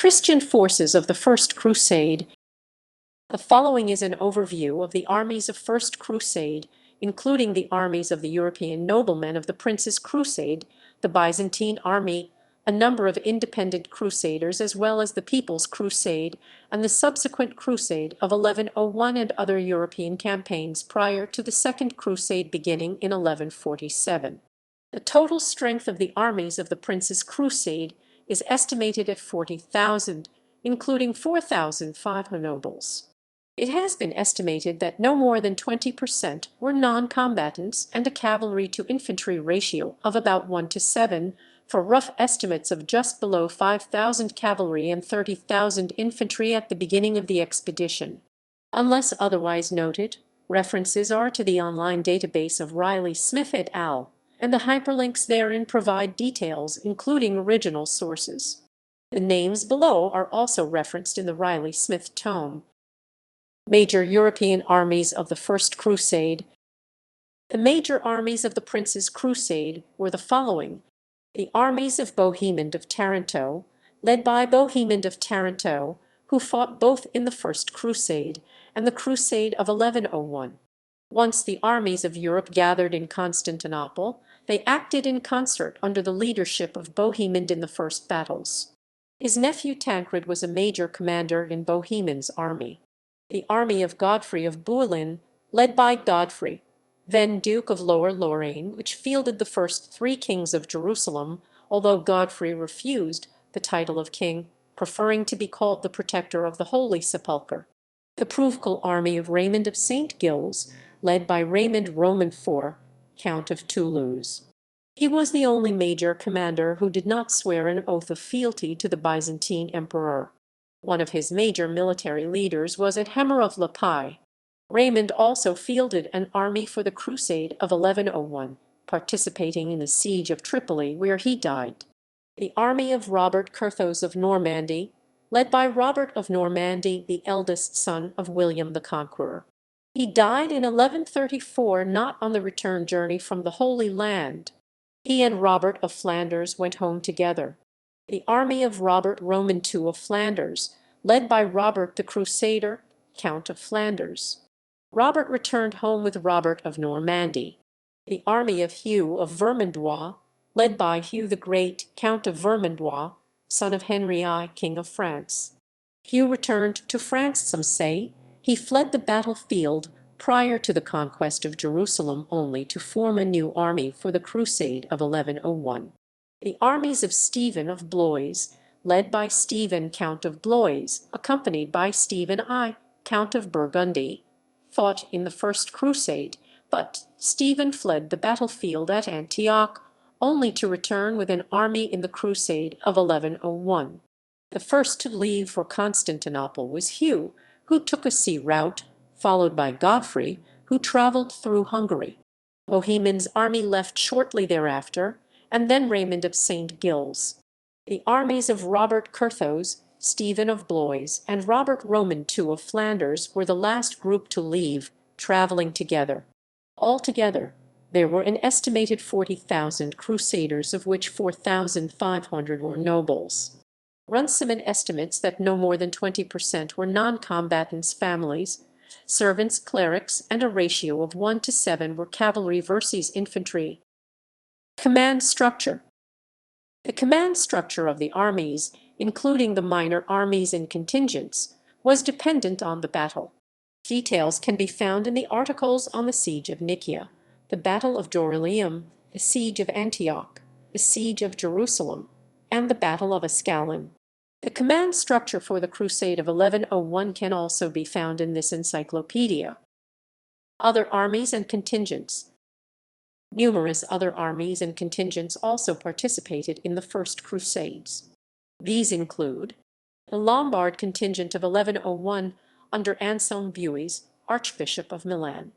Christian forces of the First Crusade. The following is an overview of the armies of First Crusade, including the armies of the European noblemen of the Princes Crusade, the Byzantine Army, a number of independent crusaders as well as the People's Crusade, and the subsequent Crusade of 1101 and other European campaigns prior to the Second Crusade beginning in 1147. The total strength of the armies of the Princes Crusade is estimated at 40,000, including 4,500 nobles. It has been estimated that no more than 20% were non-combatants and a cavalry-to-infantry ratio of about 1:7, for rough estimates of just below 5,000 cavalry and 30,000 infantry at the beginning of the expedition. Unless otherwise noted, references are to the online database of Riley Smith et al., and the hyperlinks therein provide details including original sources. The names below are also referenced in the Riley Smith tome. Major European armies of the First Crusade. The major armies of the Princes' Crusade were the following: the armies of Bohemond of Taranto, led by Bohemond of Taranto, who fought both in the First Crusade and the Crusade of 1101. Once the armies of Europe gathered in Constantinople, they acted in concert under the leadership of Bohemond in the first battles. His nephew Tancred was a major commander in Bohemond's army. The army of Godfrey of Bouillon, led by Godfrey, then Duke of Lower Lorraine, which fielded the first three kings of Jerusalem, although Godfrey refused the title of king, preferring to be called the protector of the Holy Sepulchre. The Provincial army of Raymond of St. Gilles, led by Raymond Roman IV, Count of Toulouse. He was the only major commander who did not swear an oath of fealty to the Byzantine emperor. One of his major military leaders was Adhemer of Lepi. Raymond also fielded an army for the Crusade of 1101, participating in the siege of Tripoli, where he died. The army of Robert Curthose of Normandy, led by Robert of Normandy, the eldest son of William the Conqueror. He died in 1134, not on the return journey from the Holy Land. He and Robert of Flanders went home together. The army of Robert Roman II of Flanders, led by Robert the Crusader, Count of Flanders. Robert returned home with Robert of Normandy. The army of Hugh of Vermandois, led by Hugh the Great, Count of Vermandois, son of Henry I, King of France. Hugh returned to France, some say. He fled the battlefield prior to the conquest of Jerusalem only to form a new army for the Crusade of 1101. The armies of Stephen of Blois, led by Stephen, Count of Blois, accompanied by Stephen I, Count of Burgundy, fought in the First Crusade, but Stephen fled the battlefield at Antioch, only to return with an army in the Crusade of 1101. The first to leave for Constantinople was Hugh, who took a sea route, followed by Godfrey, who travelled through Hungary. Bohemond's army left shortly thereafter, and then Raymond of St. Gilles. The armies of Robert Curthose, Stephen of Blois, and Robert Roman II of Flanders were the last group to leave, travelling together. Altogether, there were an estimated 40,000 crusaders, of which 4,500 were nobles. Runciman estimates that no more than 20% were non-combatants, families, servants, clerics, and a ratio of 1:7 were cavalry versus infantry. Command structure. The command structure of the armies, including the minor armies and contingents, was dependent on the battle. Details can be found in the articles on the Siege of Nicaea, the Battle of Dorylaeum, the Siege of Antioch, the Siege of Jerusalem, and the Battle of Ascalon. The command structure for the Crusade of 1101 can also be found in this encyclopedia. Other armies and contingents. Numerous other armies and contingents also participated in the First Crusades. These include the Lombard contingent of 1101 under Anselm Buis, Archbishop of Milan.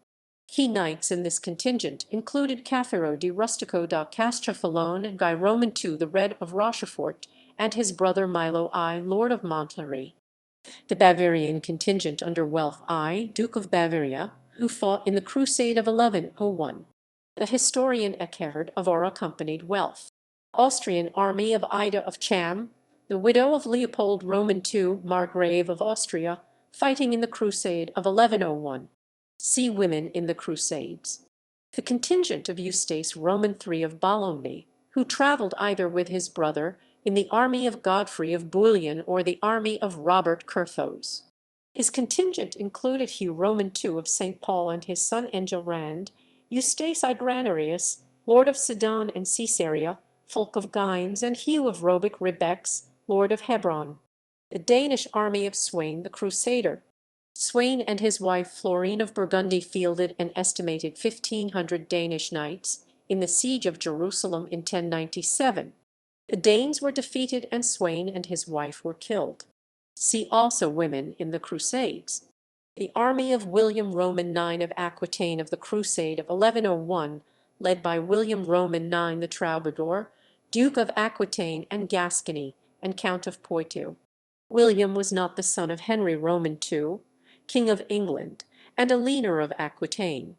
Key knights in this contingent included Cathero di Rustico da Castrofalone and Guy Roman II the Red of Rochefort, and his brother Milo I, Lord of Montlhéry. The Bavarian contingent under Welf I, Duke of Bavaria, who fought in the Crusade of 1101. The historian Eckhard of Or accompanied Welf. Austrian army of Ida of Cham, the widow of Leopold Roman II, Margrave of Austria, fighting in the Crusade of 1101. See Women in the Crusades. The contingent of Eustace Roman III of Bologna, who travelled either with his brother in the army of Godfrey of Bouillon or the army of Robert Curthose. His contingent included Hugh Roman II of St. Paul and his son Engelrand, Eustace I Granarius, lord of Sidon and Caesarea, Fulk of Guines, and Hugh of Robic Rebex, lord of Hebron. The Danish army of Sweyn the Crusader. Sweyn and his wife Florine of Burgundy fielded an estimated 1,500 Danish knights in the siege of Jerusalem in 1097. The Danes were defeated and Sweyn and his wife were killed. See also Women in the Crusades. The army of William Roman IX of Aquitaine of the Crusade of 1101, led by William Roman IX the Troubadour, Duke of Aquitaine and Gascony, and Count of Poitou. William was not the son of Henry Roman II, King of England, and a leader of Aquitaine.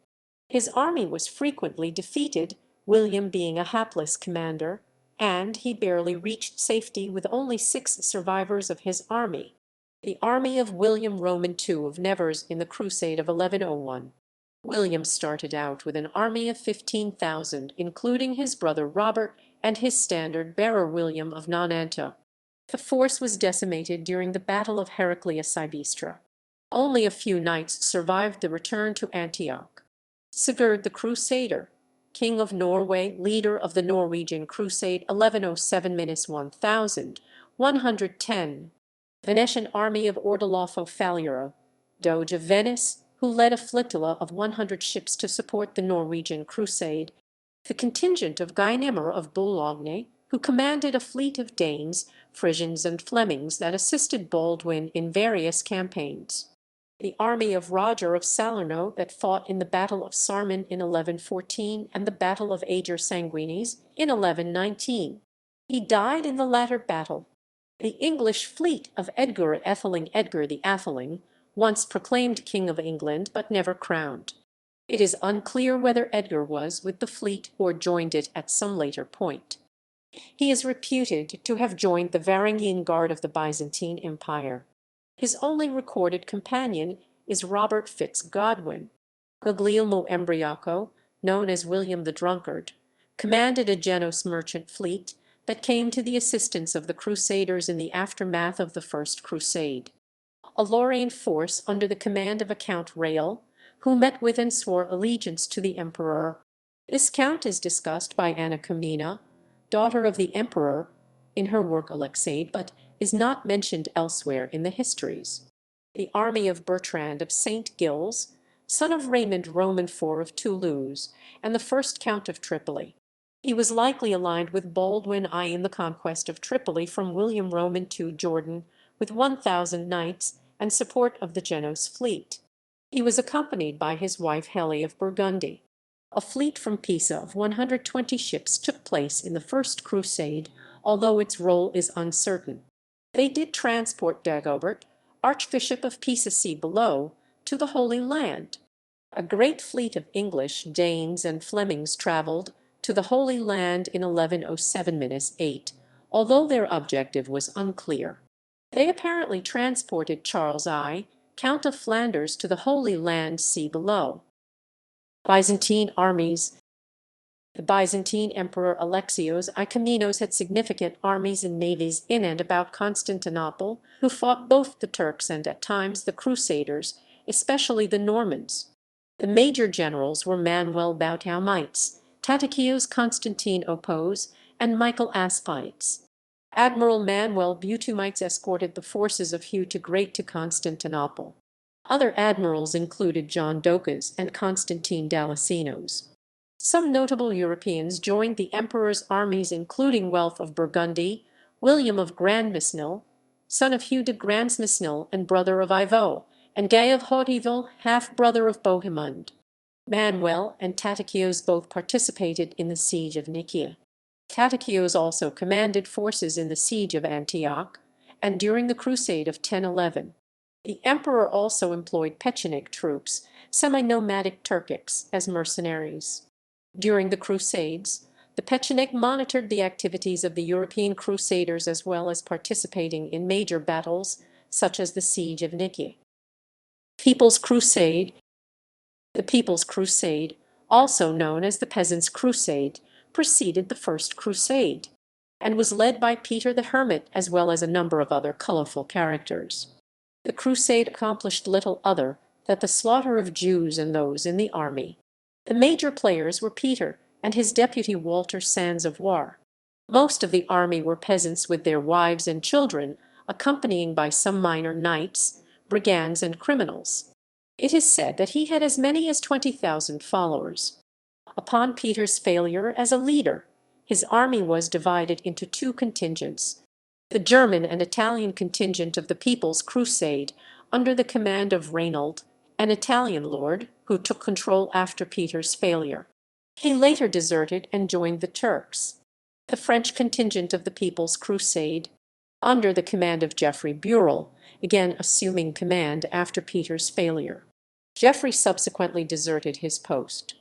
His army was frequently defeated, William being a hapless commander, and he barely reached safety with only 6 survivors of his army. The army of William Roman II of Nevers in the Crusade of 1101. William started out with an army of 15,000, including his brother Robert and his standard-bearer William of Nonanto. The force was decimated during the Battle of Heraclea Sybistra. Only a few knights survived the return to Antioch. Sigurd the Crusader, King of Norway, leader of the Norwegian Crusade 1107-1110. Venetian army of Ordolafo Faliero, Doge of Venice, who led a flotilla of 100 ships to support the Norwegian Crusade. The contingent of Guynemer of Boulogne, who commanded a fleet of Danes, Frisians, and Flemings that assisted Baldwin in various campaigns. The army of Roger of Salerno that fought in the Battle of Sarmen in 1114 and the Battle of Ager Sanguinis in 1119. He died in the latter battle. The English fleet of Edgar Atheling Edgar the Atheling, once proclaimed King of England but never crowned. It is unclear whether Edgar was with the fleet or joined it at some later point. He is reputed to have joined the Varangian Guard of the Byzantine Empire. His only recorded companion is Robert Fitz-Godwin. Guglielmo Embriaco, known as William the Drunkard, commanded a Genoese merchant fleet that came to the assistance of the Crusaders in the aftermath of the First Crusade. A Lorraine force under the command of a Count Rael, who met with and swore allegiance to the emperor. This count is discussed by Anna Comnena, daughter of the emperor, in her work Alexei, but is not mentioned elsewhere in the histories. The army of Bertrand of St. Gilles, son of Raymond Roman IV of Toulouse, and the first Count of Tripoli. He was likely aligned with Baldwin I in the conquest of Tripoli from William Roman II Jordan, with 1,000 knights and support of the Genoese fleet. He was accompanied by his wife Heli of Burgundy. A fleet from Pisa of 120 ships took place in the First Crusade, although its role is uncertain. They did transport Dagobert, Archbishop of Pisa, see below, to the Holy Land. A great fleet of English, Danes, and Flemings travelled to the Holy Land in 1107-8, although their objective was unclear. They apparently transported Charles I, Count of Flanders, to the Holy Land, see below. Byzantine armies. The Byzantine Emperor Alexios I Komnenos had significant armies and navies in and about Constantinople, who fought both the Turks and at times the Crusaders, especially the Normans. The major generals were Manuel Bautaumites, Tatikios Constantine Opos, and Michael Aspites. Admiral Manuel Bautumites escorted the forces of Hugh the Great to Constantinople. Other admirals included John Docas and Constantine Dalasinos. Some notable Europeans joined the emperor's armies, including Welf of Burgundy, William of Grandmesnil, son of Hugh de Grandmesnil and brother of Ivo, and Gay of Hauteville, half-brother of Bohemond. Manuel and Tatikios both participated in the siege of Nicaea. Tatikios also commanded forces in the siege of Antioch and during the Crusade of 1011. The emperor also employed Pechenik troops, semi-nomadic Turkics, as mercenaries. During the Crusades, The Pechenegs monitored the activities of the European crusaders as well as participating in major battles, such as the Siege of Nicaea. People's Crusade. The People's Crusade, also known as the Peasants' Crusade, preceded the First Crusade, and was led by Peter the Hermit as well as a number of other colorful characters. The Crusade accomplished little other than the slaughter of Jews and those in the army. The major players were Peter and his deputy Walter Sands of War. Most of the army were peasants with their wives and children, accompanying by some minor knights, brigands, and criminals. It is said that he had as many as 20,000 followers. Upon Peter's failure as a leader, his army was divided into two contingents: the German and Italian contingent of the People's Crusade, under the command of Reinald, an Italian lord, who took control after Peter's failure. He later deserted and joined the Turks. The French contingent of the People's Crusade, under the command of Geoffrey Burel, again assuming command after Peter's failure. Geoffrey subsequently deserted his post.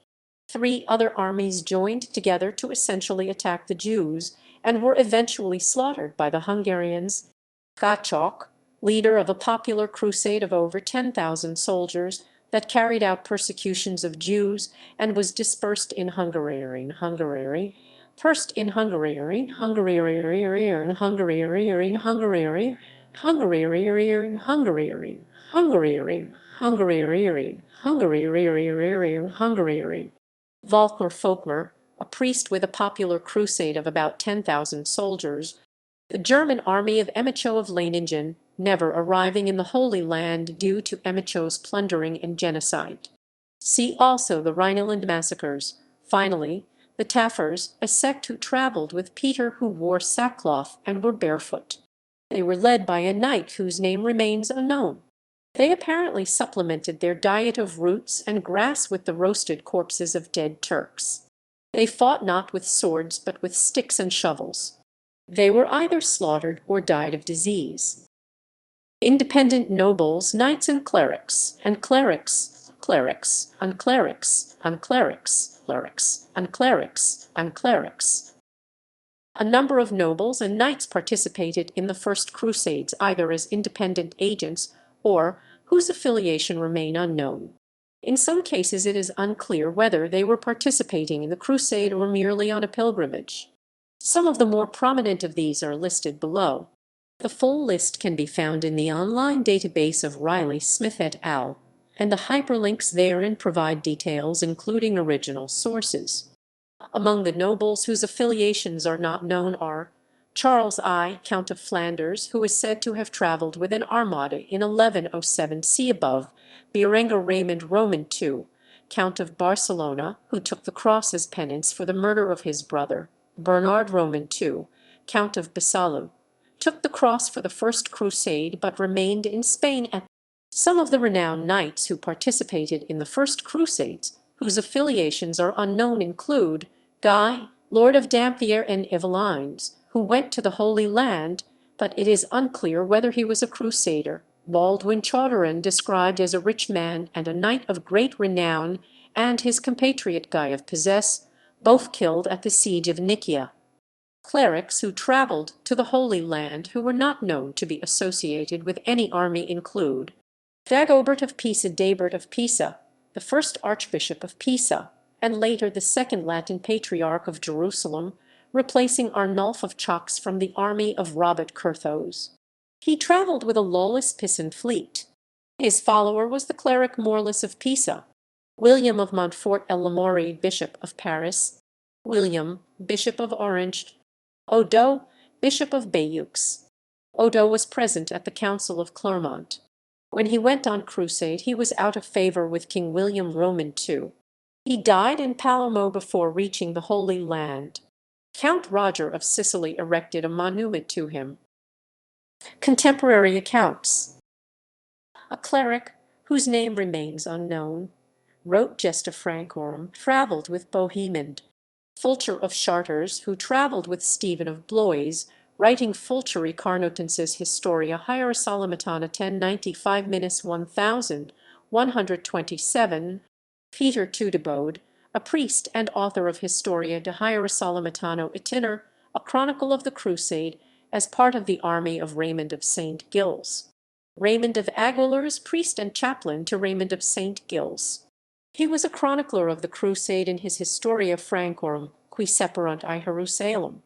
Three other armies joined together to essentially attack the Jews and were eventually slaughtered by the Hungarians. Gottschalk, leader of a popular crusade of over 10,000 soldiers that carried out persecutions of Jews and was dispersed in Hungary, first in Hungary, Volker Folkmer, a priest with a popular crusade of about 10,000 soldiers, the German army of Emicho of Leiningen, never arriving in the Holy Land due to Emicho's plundering and genocide. See also the Rhineland massacres. Finally, the Taffers, a sect who travelled with Peter, who wore sackcloth and were barefoot. They were led by a knight whose name remains unknown. They apparently supplemented their diet of roots and grass with the roasted corpses of dead Turks. They fought not with swords but with sticks and shovels. They were either slaughtered or died of disease. Independent nobles, knights, and clerics, and clerics, clerics, and clerics, and clerics, clerics, and clerics, and clerics. A number of nobles and knights participated in the First Crusades either as independent agents or whose affiliation remain unknown. In some cases it is unclear whether they were participating in the crusade or merely on a pilgrimage. Some of the more prominent of these are listed below. The full list can be found in the online database of Riley Smith et al., and the hyperlinks therein provide details including original sources. Among the nobles whose affiliations are not known are Charles I, Count of Flanders, who is said to have travelled with an armada in 1107, see above; Berengar Raymond Roman II, Count of Barcelona, who took the cross as penance for the murder of his brother; Bernard Roman II, Count of Besalú, took the cross for the First Crusade but remained in Spain. Some of the renowned knights who participated in the First Crusades, whose affiliations are unknown, include Guy, Lord of Dampierre and Yvelines, who went to the Holy Land, but it is unclear whether he was a crusader; Baldwin Chauderin, described as a rich man and a knight of great renown, and his compatriot Guy of Pezes, both killed at the Siege of Nicaea. Clerics who travelled to the Holy Land who were not known to be associated with any army include Dagobert of Pisa, Dabert of Pisa, the first Archbishop of Pisa, and later the second Latin Patriarch of Jerusalem, replacing Arnulf of Chox from the army of Robert Curthose. He travelled with a lawless Pisan fleet. His follower was the cleric Morlis of Pisa, William of Montfort et Lamourie, Bishop of Paris, William, Bishop of Orange, Odo, Bishop of Bayeux. Odo was present at the Council of Clermont. When he went on crusade he was out of favour with King William Roman II. He died in Palermo before reaching the Holy Land. Count Roger of Sicily erected a monument to him. Contemporary accounts. A cleric, whose name remains unknown, wrote Gesta Francorum, travelled with Bohemond. Fulcher of Chartres, who travelled with Stephen of Blois, writing Fulcheri Carnotensis Historia Hierosolomitana 1095-1127, Peter Tudebode, a priest and author of Historia de Hierosolomitano Itiner, a chronicle of the Crusade, as part of the army of Raymond of St. Gilles. Raymond of Aguilar's priest and chaplain to Raymond of St. Gilles. He was a chronicler of the Crusade in his Historia Francorum, qui seperunt I Jerusalem.